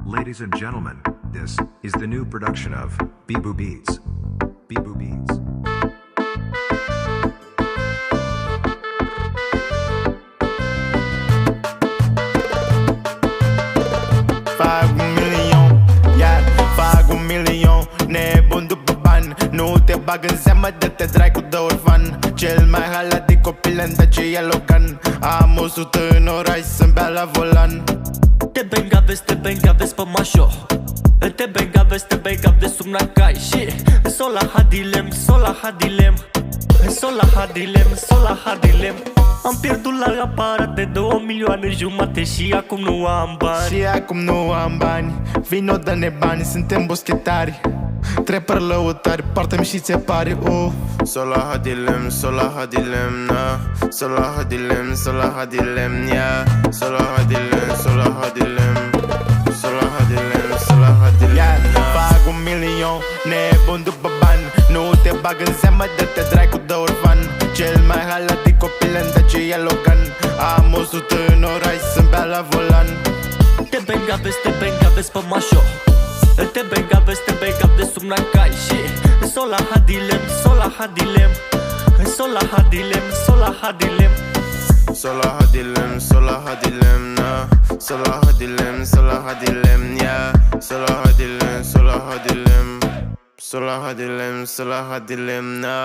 Ladies and gentlemen, this is the new production of Bibu Beats. Bibu Beats. Fac 1.000.000, yeah, fac 1.000.000. Nebun după bani, nu te bag în seamă, dă-te dracu de orfan. Cel mai halat de copil în Dacia Logan. Am 100 în oraș să-mi bea la volan. Te bengavezi pe mașo. Te bengavezi de sub nacai. Și sola hadilem, sola hadilem. Am pierdut la aparat de 2 milioane jumate și acum nu am bani. Și acum nu am bani, vino dă-ne bani, suntem boschetari. Trepăr lăutari, poartă-mi și țepari. Sola hadilem, na. Sola hadilem, yeah. Sola hadilem, yeah. Fac 1.000.000, nebun după bani. Nu te bag în seamă, dă-te dracu de orfan. Cel mai halat de copil în Dacia Logan. Am 100 în oraș să-mi bea la volan. Te bengavezi pe mașo. Te bengavezi de sub nacai. Și sola hadilem, Sola hadilem, na. Sola hadilem, yeah. Sola hadilem, na.